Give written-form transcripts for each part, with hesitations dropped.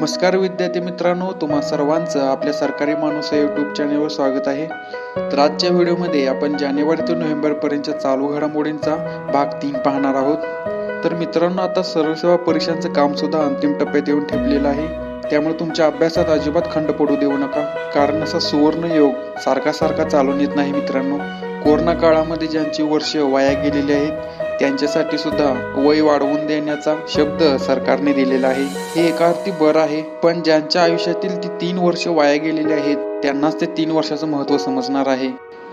नमस्कार विद्यार्थी मित्रांनो, तुम्हा सर्वांचं आपल्या सरकारी माणूस या यूट्यूब चॅनलवर स्वागत आहे. तर आजच्या व्हिडिओमध्ये आपण जानेवारी ते नोव्हेंबर पर्यंतच्या चालू घडामोडींचा भाग 3 पाहणार आहोत. तर मित्रांनो, आता सरळ सेवा परीक्षांचं काम सुद्धा अंतिम टप्प्यात येऊन ठेपलेलं आहे. त्यामुळे तुमच्या अभ्यासात अजिबात खंड पडू देऊ नका, कारण असा सुवर्ण योग सारखा चालून येत नाही मित्रांनो. कोरोना काळामध्ये ज्यांची वर्ष वाया गेलेली आहेत त्यांच्यासाठी सुद्धा वय वाढवून देण्याचा शब्द सरकारने दिलेला आहे. हे एका अर्थी बरं आहे, पण ज्यांच्या आयुष्यातील ती 3 वर्ष वाया गेलेली आहेत त्यांनाच ते 3 वर्षाचं महत्त्व समजणार आहे.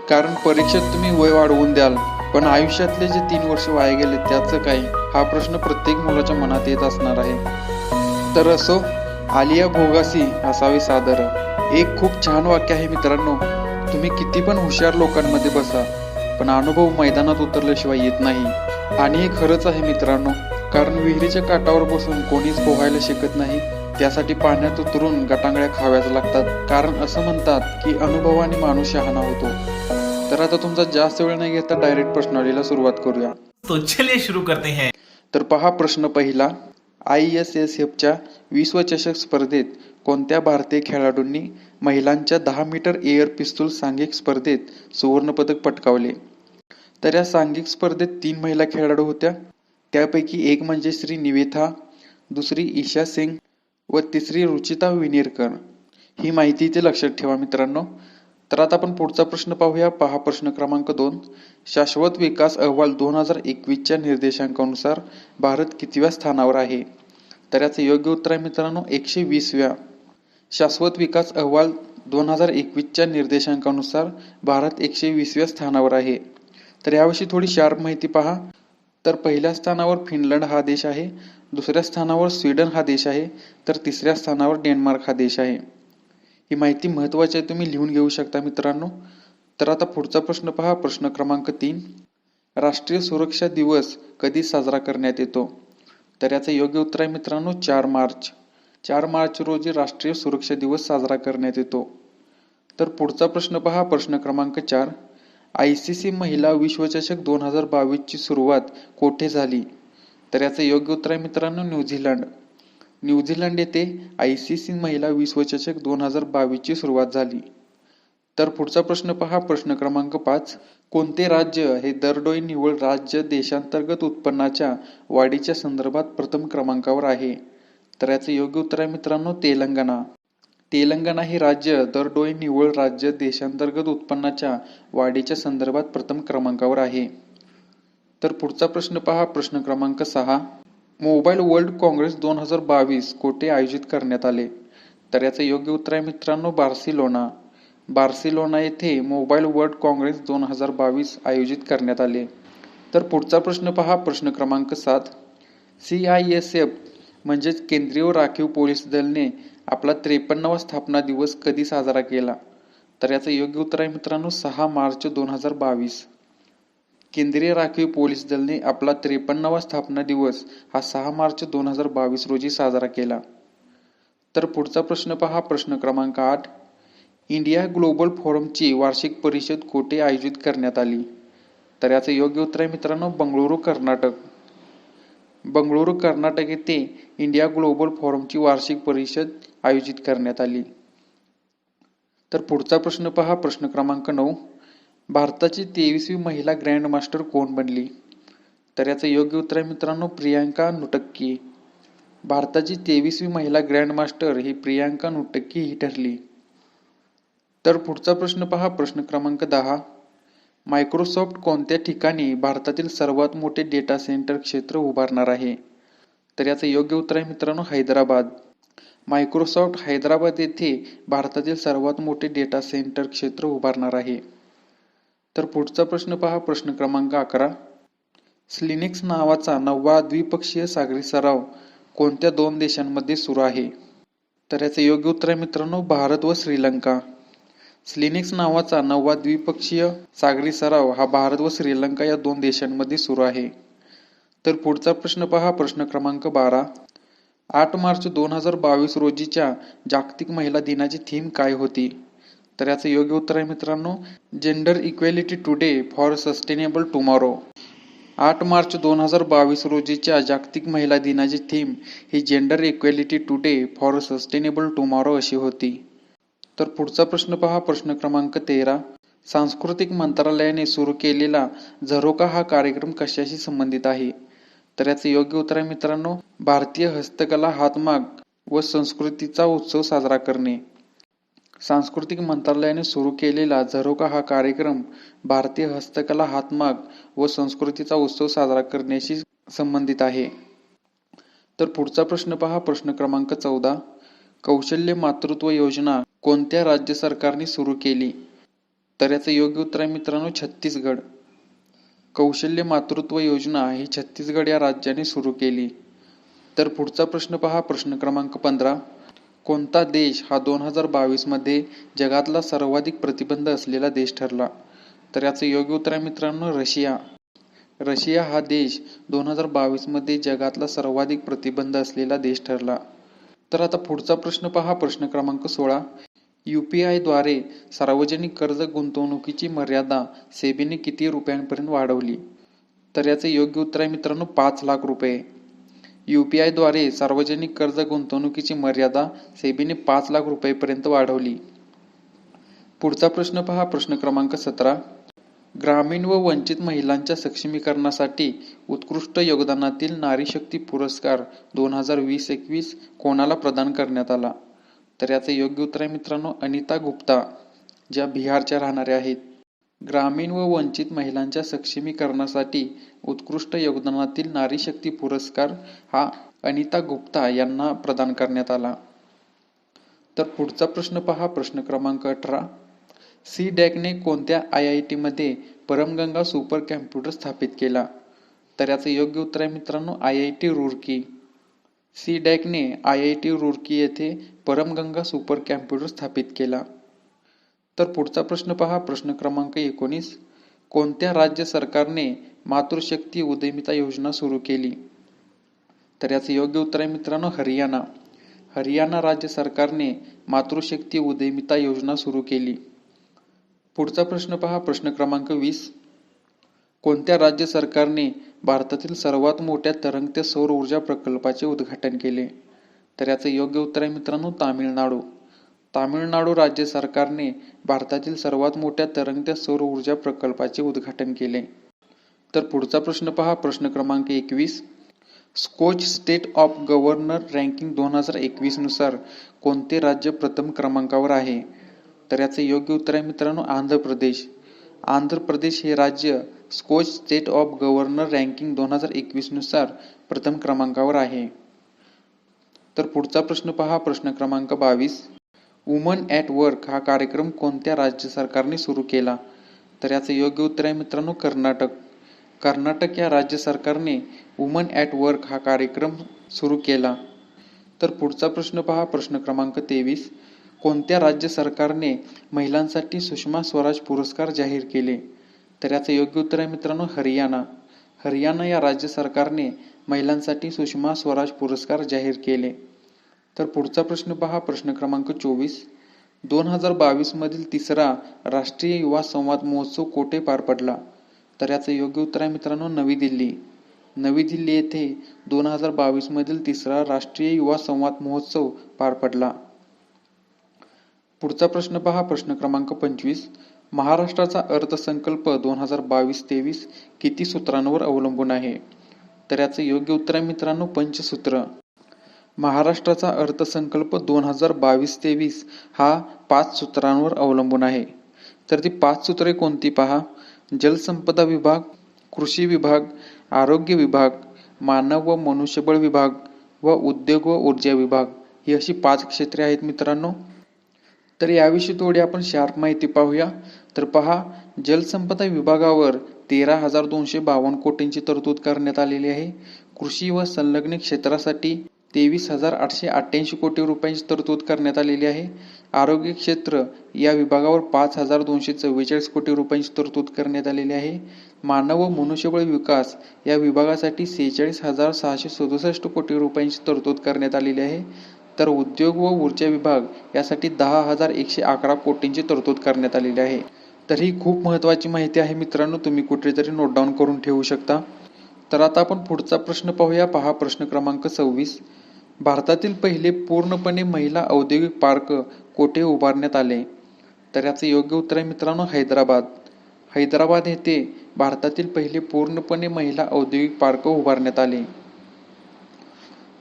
कारण परीक्षेत तुम्ही वय वाढवून द्याल, पण आयुष्यातले जे 3 वर्ष वाया गेले त्याचं काय, हा प्रश्न प्रत्येक मुलाच्या मनात येत असणार आहे. तर असो, आलिया भोगासी असावे सादर, एक खूप छान वाक्य आहे मित्रांनो. तुम्ही किती पण हुशार लोकांमध्ये बसा, पण अनुभव मैदानात उतरल्याशिवाय येत नाही. आणि हे खरंच आहे मित्रांनो, कारण विहिरीच्या काठावर बसून कोणीच पोहायला शिकत नाही. त्यासाठी पाण्यात उतरून गटांगळ्या खाव्याच लागतात. कारण असं म्हणतात की अनुभवाने माणूस शहाणा होतो. तर आता तुमचा जास्त वेळ नाही घेता डायरेक्ट प्रश्नावलीला सुरुवात करूया. तो चलिए शुरू करते हैं. तर पहा प्रश्न पहिला. ISSFच्या विश्वचषक स्पर्धेत कोणत्या भारतीय खेळाडूंनी महिलांच्या 10 मीटर एअर पिस्तूल सांघिक स्पर्धेत सुवर्णपदक पटकावले? तर या सांघिक स्पर्धेत 3 महिला खेळाडू होत्या. त्यापैकी एक म्हणजे श्री निवेथा, दुसरी ईशा सिंग व तिसरी रुचिता विनेरकर. ही माहिती इथे लक्षात ठेवा मित्रांनो. तर आता आपण पुढचा प्रश्न पाहूया. पहा प्रश्न क्रमांक 2. शाश्वत विकास अहवाल 2021च्या निर्देशांकानुसार भारत कितव्या स्थानावर आहे? तर याचं योग्य उत्तर आहे मित्रांनो 120व्या. शाश्वत विकास अहवाल 2021च्या निर्देशांकानुसार भारत 120व्या स्थानावर आहे. तर याविषयी थोडी शार्प माहिती पहा. तर पहिल्या स्थानावर फिनलंड हा देश आहे, दुसऱ्या स्थानावर स्वीडन हा देश आहे, तर तिसऱ्या स्थानावर डेन्मार्क हा देश आहे. ही माहिती महत्त्वाची आहे, तुम्ही लिहून घेऊ शकता मित्रांनो. तर आता पुढचा प्रश्न पहा. प्रश्न क्रमांक 3. राष्ट्रीय सुरक्षा दिवस कधी साजरा करण्यात येतो? तर याचं योग्य उत्तर आहे मित्रांनो 4 मार्च. 4 मार्च रोजी राष्ट्रीय सुरक्षा दिवस साजरा करण्यात येतो. तर पुढचा प्रश्न पहा. प्रश्न क्रमांक 4. ICC महिला विश्वचषक 2022 ची सुरुवात कोठे झाली? तर याचं योग्य उत्तर आहे मित्रांनो न्यूझीलंड. न्यूझीलंड येथे ICC महिला विश्वचषक 2022 ची सुरुवात झाली. तर पुढचा प्रश्न पहा. प्रश्न क्रमांक 5. कोणते राज्य हे दरडोई निव्वळ राज्य देशांतर्गत उत्पन्नाच्या वाढीच्या संदर्भात प्रथम क्रमांकावर आहे? तर याचं योग्य उत्तर आहे मित्रांनो तेलंगणा. तेलंगणा हे राज्य दरडोई निव्वळ राज्य देशांतर्गत उत्पन्नाच्या वाढीच्या संदर्भात प्रथम क्रमांकावर आहे. तर पुढचा प्रश्न पहा. प्रश्न क्रमांक 6. मोबाईल वर्ल्ड काँग्रेस 2022 कोठे आयोजित करण्यात आले? तर याचं योग्य उत्तर आहे मित्रांनो बार्सिलोना. बार्सिलोना येथे मोबाईल वर्ल्ड काँग्रेस 2022 आयोजित करण्यात आले. तर पुढचा प्रश्न पहा. प्रश्न क्रमांक 7. CISF म्हणजेच केंद्रीय राखीव पोलीस दलने आपला 53वा स्थापना दिवस कधी साजरा केला? तर याचं योग्य उत्तर आहे मित्रांनो 6 मार्च 2022. केंद्रीय राखीव पोलीस दलने आपला 53वा स्थापना दिवस हा 6 मार्च 2022 रोजी साजरा केला. तर पुढचा प्रश्न पहा. प्रश्न क्रमांक 8. इंडिया ग्लोबल फोरमची वार्षिक परिषद कोठे आयोजित करण्यात आली? तर याचं योग्य उत्तर आहे मित्रांनो बंगळुरू कर्नाटक. बंगळुरू कर्नाटक येथे इंडिया ग्लोबल फोरमची वार्षिक परिषद आयोजित करण्यात आली. तर पुढचा प्रश्न पहा. प्रश्न क्रमांक 9. भारताची 23वी महिला ग्रँड मास्टर कोण बनली? तर याचं योग्य उत्तर आहे मित्रांनो प्रियांका नुटक्की. भारताची 23वी महिला ग्रँड मास्टर ही प्रियांका नुटक्की ही ठरली. तर पुढचा प्रश्न पहा. प्रश्न क्रमांक 10. मायक्रोसॉफ्ट कोणत्या ठिकाणी भारतातील सर्वात मोठे डेटा सेंटर क्षेत्र उभारणार आहे? तर याचं योग्य उत्तर आहे मित्रांनो हैदराबाद. मायक्रोसॉफ्ट हैदराबाद येथे भारतातील सर्वात मोठे डेटा सेंटर क्षेत्र उभारणार आहे. तर पुढचा प्रश्न पहा. प्रश्न क्रमांक 11. स्लिनिक्स नावाचा 9वा द्विपक्षीय सागरी सराव कोणत्या 2 देशांमध्ये सुरू आहे? तर याचं योग्य उत्तर आहे मित्रांनो भारत व श्रीलंका. स्लिनिक्स नावाचा 9वा द्विपक्षीय सागरी सराव हा भारत व श्रीलंका या 2 देशांमध्ये सुरू आहे. तर पुढचा प्रश्न पहा. प्रश्न क्रमांक 12. 8 मार्च 2022 रोजीच्या जागतिक महिला दिनाची थीम काय होती? तर याचं योग्य उत्तर आहे मित्रांनो gender equality today for sustainable tomorrow. 8 March 2022 रोजीच्या जागतिक महिला दिनाची theme he gender equality today for sustainable tomorrow अशी होती. तर पुढचा प्रश्न पहा, प्रश्न क्रमांक 13. सांस्कृतिक मंत्रालयाने सुरू केलेला झरोखा हा कार्यक्रम कशाशी संबंधित आहे? तर याचं योग्य उत्तर आहे मित्रांनो, भारतीय हस्तकला, हातमाग व संस्कृतीचा उत्सव साजरा करणे. सांस्कृतिक मंत्रालयाने सुरू केलेला झरोखा हा कार्यक्रम भारतीय हस्तकला, हातमाग व संस्कृतीचा उत्सव साजरा करण्याशी संबंधित आहे. तर पुढचा प्रश्न पहा, प्रश्न क्रमांक 14. कौशल्य मातृत्व योजना कोणत्या राज्य सरकारने सुरू केली? तर याचं योग्य उत्तर आहे मित्रांनो, छत्तीसगड. कौशल्य मातृत्व योजना ही छत्तीसगड या राज्याने सुरू केली. तर पुढचा प्रश्न पहा, प्रश्न क्रमांक 15. कोणता देश हा 2022 मध्ये जगातला सर्वाधिक प्रतिबंध असलेला देश ठरला? तर याचं योग्य उत्तर आहे मित्रांनो, रशिया. रशिया हा देश 2022 मध्ये जगातला सर्वाधिक प्रतिबंध असलेला देश ठरला. तर आता पुढचा प्रश्न पहा, प्रश्न क्रमांक 16. UPI द्वारे सार्वजनिक कर्ज गुंतवणुकीची मर्यादा सेबीने किती रुपयांपर्यंत वाढवली? तर याचे योग्य उत्तर आहे मित्रांनो, 5 लाख रुपये. UPI द्वारे सार्वजनिक कर्ज गुंतवणुकीची मर्यादा सेबीने 5 लाख रुपयेपर्यंत वाढवली. पुढचा प्रश्न पहा, प्रश्न क्रमांक 17. ग्रामीण व वंचित महिलांच्या सक्षमीकरणासाठी उत्कृष्ट योगदानातील नारी शक्ती पुरस्कार 2020-21 कोणाला प्रदान करण्यात आला? तर याचे योग्य उत्तर आहे मित्रांनो, अनिता गुप्ता, ज्या बिहारच्या राहणाऱ्या आहेत. ग्रामीण व वंचित महिलांच्या सक्षमीकरणासाठी उत्कृष्ट योगदानातील नारी शक्ती पुरस्कार हा अनिता गुप्ता यांना प्रदान करण्यात आला. तर पुढचा प्रश्न पहा, प्रश्न क्रमांक 18. CDACने कोणत्या IIT मध्ये परमगंगा सुपर कॅम्प्युटर स्थापित केला? तर याचं योग्य उत्तर आहे मित्रांनो, IIT रुरकी. CDACने IIT रुरकी येथे परमगंगा सुपर कॅम्प्युटर स्थापित केला. तर पुढचा प्रश्न पहा, प्रश्न क्रमांक 19. कोणत्या राज्य सरकारने मातृशक्ती उद्यमिता योजना सुरू केली? तर याचं योग्य उत्तर आहे मित्रांनो, हरियाणा. हरियाणा राज्य सरकारने मातृशक्ती उद्यमिता योजना सुरू केली. पुढचा प्रश्न पहा, प्रश्न क्रमांक 20. कोणत्या राज्य सरकारने भारतातील सर्वात मोठ्या तरंगत्या सौर ऊर्जा प्रकल्पाचे उद्घाटन केले? तर याचं योग्य उत्तर आहे मित्रांनो, तामिळनाडू. तामिळनाडू राज्य सरकारने भारतातील सर्वात मोठ्या तरंगत्या सौर ऊर्जा प्रकल्पाचे उद्घाटन केले. तर पुढचा प्रश्न पहा, प्रश्न क्रमांक 21. Skoch state of governor ranking 2021 नुसार कोणते राज्य प्रथम क्रमांकावर आहे? तर याचे योग्य उत्तर आहे मित्रांनो, आंध्र प्रदेश. आंध्र प्रदेश हे राज्य Skoch state of governor ranking 2021 नुसार प्रथम क्रमांकावर आहे. तर पुढचा प्रश्न पहा, प्रश्न क्रमांक 22. वुमन ॲट वर्क हा कार्यक्रम कोणत्या राज्य सरकारने सुरू केला? तर याचे योग्य उत्तर आहे मित्रांनो, कर्नाटक. कर्नाटक या राज्य सरकारने वुमन ॲट वर्क हा कार्यक्रम सुरू केला. तर पुढचा प्रश्न पहा, प्रश्न क्रमांक 23. कोणत्या राज्य सरकारने महिलांसाठी सुषमा स्वराज पुरस्कार जाहीर केले? तर याचे योग्य उत्तर आहे मित्रांनो, हरियाणा. हरियाणा या राज्य सरकारने महिलांसाठी सुषमा स्वराज पुरस्कार जाहीर केले. तर पुढचा प्रश्न पहा, प्रश्न क्रमांक 24. 2022 मधील तिसरा राष्ट्रीय युवा संवाद महोत्सव कोठे पार पडला? तर याचं योग्य उत्तर आहे मित्रांनो, नवी दिल्ली. नवी दिल्ली येथे 2022 मधील तिसरा राष्ट्रीय युवा संवाद महोत्सव पार पडला. पुढचा प्रश्न पहा, प्रश्न क्रमांक 25. महाराष्ट्राचा अर्थसंकल्प 2022-23 किती सूत्रांवर अवलंबून आहे? तर याचं योग्य उत्तर आहे मित्रांनो, पंचसूत्र. महाराष्ट्राचा अर्थसंकल्प 2022-23 हा 5 सूत्रांवर अवलंबून आहे. तर ती 5 सूत्रे कोणती पहा. जलसंपदा विभाग, कृषी विभाग, आरोग्य विभाग, मानव व मनुष्यबळ विभाग व उद्योग व ऊर्जा विभाग ही अशी 5 क्षेत्रे आहेत मित्रांनो. तर याविषयी थोडी आपण शार्प माहिती पाहूया. तर पहा, जलसंपदा विभागावर 13,252 कोटींची तरतूद करण्यात आलेली आहे. कृषी व संलग्न क्षेत्रासाठी 23,888 कोटी रुपयांची तरतूद करण्यात आलेली आहे. आरोग्य क्षेत्र या विभागावर 5,244 कोटी रुपयांची तरतूद करण्यात आलेली आहे. मानव व मनुष्यबळ विकास या विभागासाठी 46,667 कोटी रुपयांची तरतूद करण्यात आलेली आहे. तर उद्योग व ऊर्जा विभाग यासाठी 10,111 कोटींची तरतूद करण्यात आलेली आहे. तर ही खूप महत्त्वाची माहिती आहे मित्रांनो, तुम्ही कुठेतरी नोट डाऊन करून ठेवू शकता. तर आता आपण पुढचा प्रश्न पाहूया. पहा प्रश्न क्रमांक 26. भारतातील पहिले पूर्णपणे महिला औद्योगिक पार्क कोठे उभारण्यात आले? तर याचे योग्य उत्तर आहे मित्रांनो हैदराबाद. हैदराबाद येथे भारतातील पहिले पूर्णपणे महिला औद्योगिक पार्क उभारण्यात आले.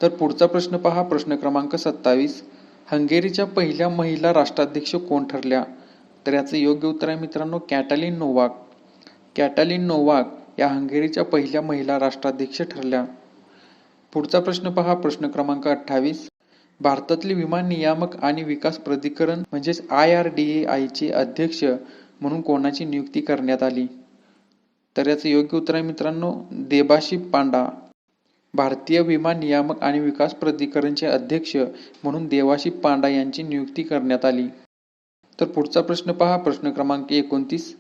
तर पुढचा प्रश्न पहा प्रश्न क्रमांक 27. हंगेरीच्या पहिल्या महिला राष्ट्राध्यक्ष कोण ठरल्या? तर याचे योग्य उत्तर आहे मित्रांनो कॅटालिन नोवाक. कॅटालिन नोवाक या हंगेरीच्या पहिल्या महिला राष्ट्राध्यक्ष ठरल्या. पुढचा प्रश्न पहा प्रश्न क्रमांक 28. भारतातील विमान नियामक आणि विकास प्राधिकरण म्हणजेच IRDAI चे अध्यक्ष म्हणून कोणाची नियुक्ती करण्यात आली? तर याचे योग्य उत्तर आहे मित्रांनो देबाशी पांडा. भारतीय विमान नियामक आणि विकास प्राधिकरणचे अध्यक्ष म्हणून देवाशी पांडा यांची नियुक्ती करण्यात आली. तर पुढचा प्रश्न पहा प्रश्न क्रमांक 29.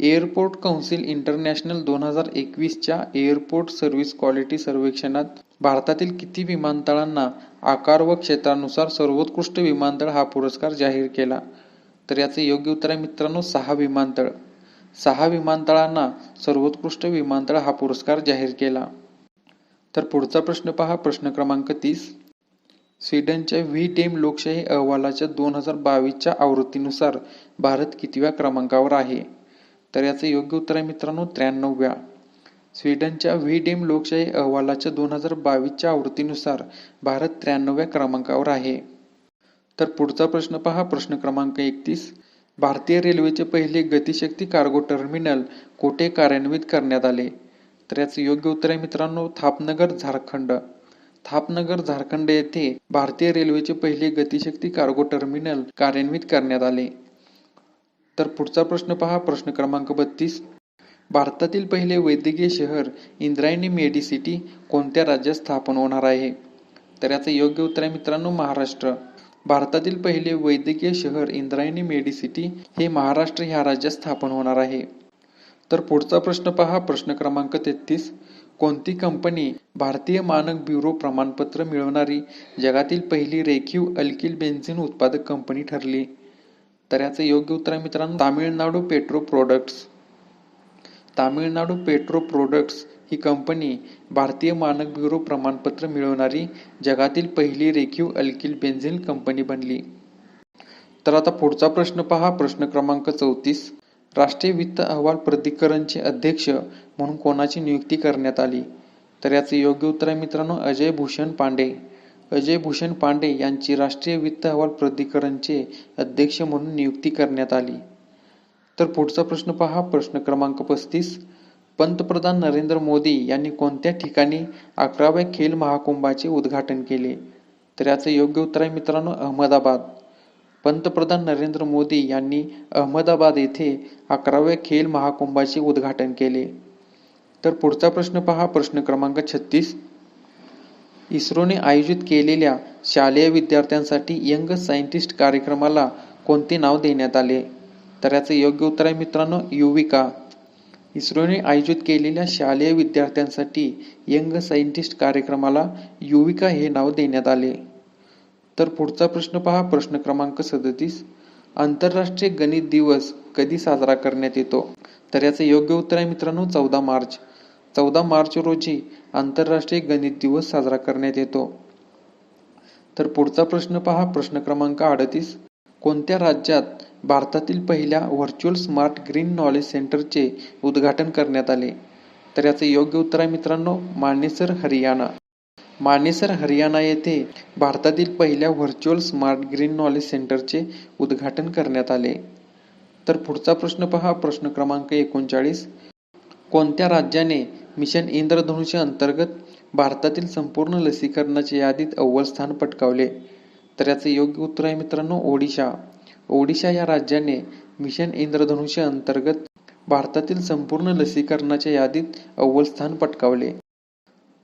एअरपोर्ट कौन्सिल इंटरनॅशनल 2021च्या एअरपोर्ट सर्व्हिस क्वालिटी सर्वेक्षणात भारतातील किती विमानतळांना आकार व क्षेत्रानुसार सर्वोत्कृष्ट विमानतळ हा पुरस्कार जाहीर केला? तर याचे योग्य उत्तर आहे मित्रांनो 6 विमानतळ. 6 विमानतळांना सर्वोत्कृष्ट विमानतळ हा पुरस्कार जाहीर केला. तर पुढचा प्रश्न पहा प्रश्न क्रमांक 30. स्वीडनच्या व्ही-डेम लोकशाही अहवालाच्या 2022च्या आवृत्तीनुसार भारत कितव्या क्रमांकावर आहे? तर याचे योग्य उत्तर आहे मित्रांनो 93व्या. स्वीडनच्या व्ही-डेम लोकशाही अहवालाच्या 2022च्या आवृत्तीनुसार भारत 93व्या क्रमांकावर आहे. तर पुढचा प्रश्न पहा प्रश्न क्रमांक 31. भारतीय रेल्वेचे पहिले गतिशक्ती कार्गो टर्मिनल कोठे कार्यान्वित करण्यात आले? तर याचे योग्य उत्तर आहे मित्रांनो थापनगर झारखंड. थापनगर झारखंड येथे भारतीय रेल्वेचे पहिले गतिशक्ती कार्गो टर्मिनल कार्यान्वित करण्यात आले. तर पुढचा प्रश्न पहा प्रश्न क्रमांक 32. भारतातील पहिले वैद्यकीय शहर इंद्रायणी मेडिसिटी कोणत्या राज्यात स्थापन होणार आहे? तर याचे योग्य उत्तर आहे मित्रांनो महाराष्ट्र. भारतातील पहिले वैद्यकीय शहर इंद्रायणी मेडिसिटी हे महाराष्ट्र ह्या राज्यात स्थापन होणार आहे. तर पुढचा प्रश्न पहा प्रश्न क्रमांक 33. कोणती कंपनी भारतीय मानक ब्युरो प्रमाणपत्र मिळवणारी जगातील पहिली रेखीव अल्किल बेन्झिन उत्पादक कंपनी ठरली? तर याचे योग्य उत्तर आहे मित्रांनो Tamil Nadu petro products. Tamil Nadu petro products ही कंपनी भारतीय मानक ब्युरो प्रमाणपत्र मिळवणारी जगातील पहिली रेखीव अल्किल बेन्झिन कंपनी बनली. तर आता पुढचा प्रश्न पहा प्रश्न क्रमांक 34. राष्ट्रीय वित्त अहवाल प्राधिकरणचे अध्यक्ष म्हणून कोणाची नियुक्ती करण्यात आली? तर याचे योग्य उत्तर आहे मित्रांनो अजय भूषण पांडे. अजय भूषण पांडे यांची राष्ट्रीय वित्त अहवाल प्राधिकरणचे अध्यक्ष म्हणून नियुक्ती करण्यात आली. तर पुढचा प्रश्न पहा प्रश्न क्रमांक 35. पंतप्रधान नरेंद्र मोदी यांनी कोणत्या ठिकाणी 11व्या खेल महाकुंभाचे उद्घाटन केले? तर याचे योग्य उत्तर आहे मित्रांनो अहमदाबाद. पंतप्रधान नरेंद्र मोदी यांनी अहमदाबाद येथे 11व्या खेल महाकुंभाचे उद्घाटन केले. तर पुढचा प्रश्न पहा प्रश्न क्रमांक 36. इस्रोने आयोजित केलेल्या शालेय विद्यार्थ्यांसाठी यंग सायंटिस्ट कार्यक्रमाला कोणते नाव देण्यात आले? तर याचे योग्य उत्तर आहे मित्रांनो युविका. इस्रोने आयोजित केलेल्या शालेय विद्यार्थ्यांसाठी यंग सायंटिस्ट कार्यक्रमाला युविका हे नाव देण्यात आले. तर पुढचा प्रश्न पहा प्रश्न क्रमांक 37. आंतरराष्ट्रीय गणित दिवस कधी साजरा करण्यात येतो? तर याचे योग्य उत्तर आहे मित्रांनो 14 मार्च. 14 मार्च रोजी आंतरराष्ट्रीय गणित दिवस साजरा करण्यात येतो. तर पुढचा प्रश्न पहा प्रश्न क्रमांक 38. कोणत्या राज्यात भारतातील पहिल्या व्हर्च्युअल स्मार्ट ग्रीन नॉलेज सेंटरचे उद्घाटन करण्यात आले? तर याचे योग्य उत्तर आहे मित्रांनो मानेसर हरियाणा. मानेसर हरियाणा येथे भारतातील पहिल्या व्हर्च्युअल स्मार्ट ग्रीन नॉलेज सेंटरचे उद्घाटन करण्यात आले. तर पुढचा प्रश्न पहा प्रश्न क्रमांक 39. कोणत्या राज्याने मिशन इंद्रधनुष्य अंतर्गत भारतातील संपूर्ण लसीकरणाच्या यादीत अव्वल स्थान पटकावले? तर याचे योग्य उत्तर आहे मित्रांनो ओडिशा. ओडिशा या राज्याने मिशन इंद्रधनुष्य अंतर्गत भारतातील संपूर्ण लसीकरणाच्या यादीत अव्वल स्थान पटकावले.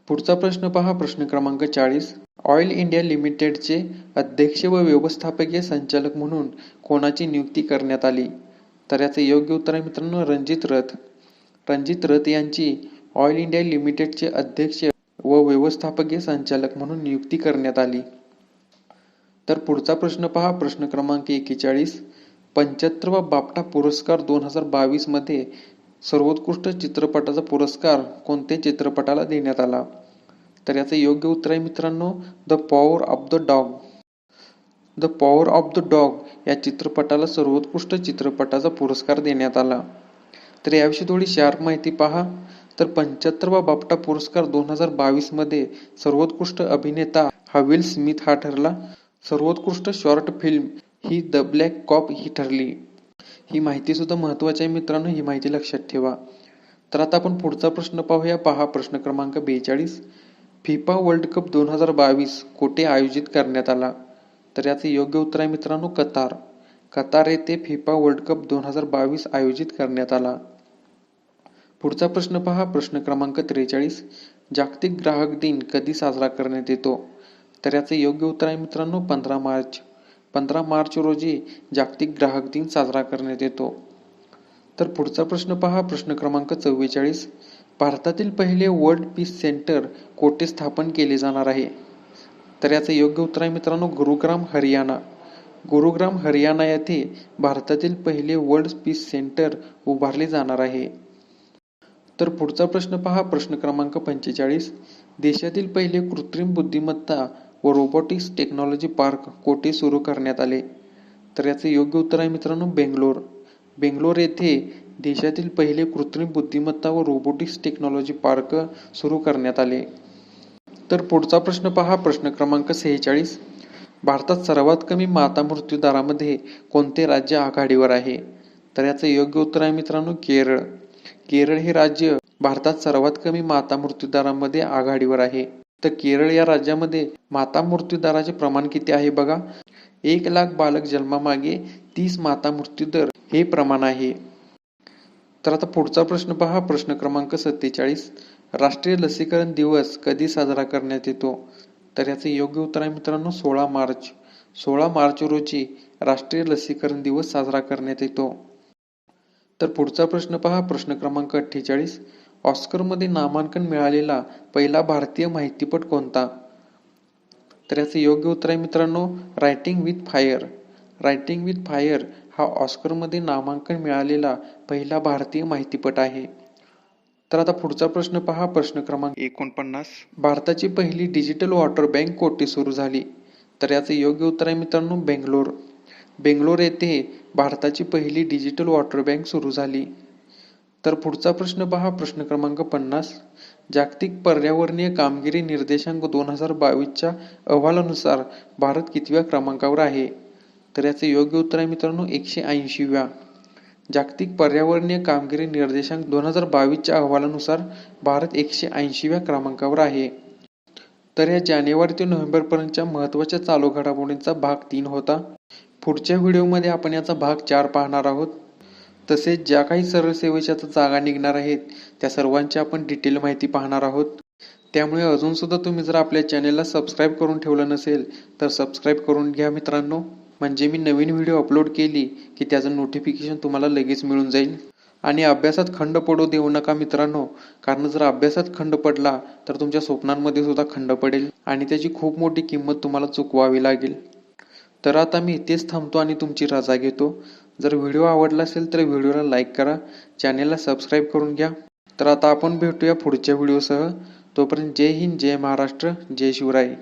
पुढचा प्रश्न पहा प्रश्न क्रमांक 40. ऑइल इंडिया लिमिटेडचे अध्यक्ष व व्यवस्थापकीय संचालक म्हणून कोणाची नियुक्ती करण्यात आली? तर याचे योग्य उत्तर आहे मित्रांनो रणजित रथ. रणजित रथ यांची ऑइल इंडिया लिमिटेडचे अध्यक्ष व व्यवस्थापकीय संचालक म्हणून नियुक्ती करण्यात आली. तर पुढचा प्रश्न पहा प्रश्न क्रमांक 41. 75वा बाफ्टा पुरस्कार 2022 मध्ये सर्वोत्कृष्ट चित्रपटाचा पुरस्कार कोणत्या चित्रपटाला देण्यात आला? तर याचं योग्य उत्तर आहे मित्रांनो, the power of the dog. The power of the dog या चित्रपटाला सर्वोत्कृष्ट चित्रपटाचा पुरस्कार देण्यात आला. तर याविषयी थोडी शार्प माहिती पहा. तर 75वा बाफ्टा पुरस्कार 2022 मध्ये सर्वोत्कृष्ट अभिनेता हा विल स्मिथ हा ठरला. सर्वोत्कृष्ट शॉर्ट फिल्म ही द ब्लॅक कॉप ही ठरली. ही माहिती सुद्धा महत्वाची आहे मित्रांनो, ही माहिती लक्षात ठेवा. तर आता आपण पुढचा प्रश्न पाहूया. पहा प्रश्न क्रमांक 42. फिफा वर्ल्ड कप 2022 कोठे आयोजित करण्यात आला? तर याचे योग्य उत्तर आहे मित्रांनो, कतार. कतार येथे फिफा वर्ल्ड कप 2022 आयोजित करण्यात आला. पुढचा प्रश्न पहा प्रश्न क्रमांक 43. जागतिक ग्राहक दिन कधी साजरा करण्यात येतो? तर याचे योग्य उत्तर आहे मित्रांनो, 15 मार्च. 15 मार्च रोजी जागतिक ग्राहक दिन साजरा करण्यात येतो. तर पुढचा प्रश्न पहा प्रश्न क्रमांक 44. भारतातील पहिले वर्ल्ड पीस सेंटर कोठे स्थापन केले जाणार आहे? तर याचे योग्य उत्तर आहे मित्रांनो, गुरुग्राम हरियाणा. गुरुग्राम हरियाणा येथे भारतातील पहिले वर्ल्ड पीस सेंटर उभारले जाणार आहे. तर पुढचा प्रश्न पहा प्रश्न क्रमांक 45. देशातील पहिले कृत्रिम बुद्धिमत्ता व रोबोटिक्स टेक्नॉलॉजी पार्क कोठे सुरू करण्यात आले? तर याचे योग्य उत्तर आहे मित्रांनो, बेंगलोर. बेंगलोर येथे देशातील पहिले कृत्रिम बुद्धिमत्ता व रोबोटिक्स टेक्नॉलॉजी पार्क सुरू करण्यात आले. तर पुढचा प्रश्न पहा प्रश्न क्रमांक 46. भारतात सर्वात कमी माता मृत्यू दरामध्ये कोणते राज्य आघाडीवर आहे? तर याचे योग्य उत्तर आहे मित्रांनो, केरळ. केरळ हे राज्य भारतात सर्वात कमी माता मृत्यू दरामध्ये आघाडीवर आहे. तर केरळ या राज्यामध्ये माता मृत्यू दराचे प्रमाण किती आहे बघा, 1,00,000 बालक जन्मामागे 30 माता मृत्यू दर हे प्रमाण आहे. तर आता पुढचा प्रश्न पहा प्रश्न क्रमांक 47. राष्ट्रीय लसीकरण दिवस कधी साजरा करण्यात येतो? तर याचे योग्य उत्तर आहे मित्रांनो, 16 मार्च. 16 मार्च रोजी राष्ट्रीय लसीकरण दिवस साजरा करण्यात येतो. तर पुढचा प्रश्न पहा प्रश्न क्रमांक 48. ऑस्करमध्ये नामांकन मिळालेला पहिला भारतीय माहितीपट कोणता? तर याचे योग्य उत्तर आहे मित्रांनो, writing with fire. Writing with fire हा ऑस्करमध्ये नामांकन मिळालेला पहिला भारतीय माहितीपट आहे. तर आता पुढचा प्रश्न पहा प्रश्न क्रमांक 49. भारताची पहिली डिजिटल वॉटर बँक कोठे सुरू झाली? तर याचे योग्य उत्तर आहे मित्रांनो, बेंगलोर. बेंगलोर येथे भारताची पहिली डिजिटल वॉटर बँक सुरू झाली. तर पुढचा प्रश्न पहा प्रश्न क्रमांक 50. जागतिक पर्यावरणीय कामगिरी निर्देशांक 2022च्या अहवालानुसार भारत कितव्या क्रमांकावर आहे? तर याचे योग्य उत्तर आहे मित्रांनो, 180व्या. जागतिक पर्यावरणीय कामगिरी निर्देशांक 2022च्या अहवालानुसार भारत 180व्या क्रमांकावर आहे. तर या जानेवारी ते नोव्हेंबर पर्यंतच्या महत्त्वाच्या चालू घडामोडींचा भाग 3 होता. पुढच्या व्हिडिओमध्ये आपण याचा भाग 4 पाहणार आहोत. तसेच ज्या काही सरळ सेवेच्या जागा निघणार आहेत त्या सर्वांची आपण डिटेल माहिती पाहणार आहोत. त्यामुळे अजून सुद्धा तुम्ही जर आपल्या चॅनेलला सबस्क्राईब करून ठेवलं नसेल तर सबस्क्राईब करून घ्या मित्रांनो, म्हणजे मी नवीन व्हिडिओ अपलोड केली की त्याचं नोटिफिकेशन तुम्हाला लगेच मिळून जाईल. आणि अभ्यासात खंड पडू देऊ नका मित्रांनो, कारण जर अभ्यासात खंड पडला तर तुमच्या स्वप्नांमध्ये सुद्धा खंड पडेल आणि त्याची खूप मोठी किंमत तुम्हाला चुकवावी लागेल. तर आता मी इथेच थांबतो आणि तुमची रजा घेतो. जर व्हिडिओ आवडला असेल तर व्हिडिओला लाईक करा, चॅनेलला सबस्क्राईब करून घ्या. तर आता आपण भेटूया पुढच्या व्हिडिओसह. तोपर्यंत जय हिंद, जय महाराष्ट्र, जय शिवराय.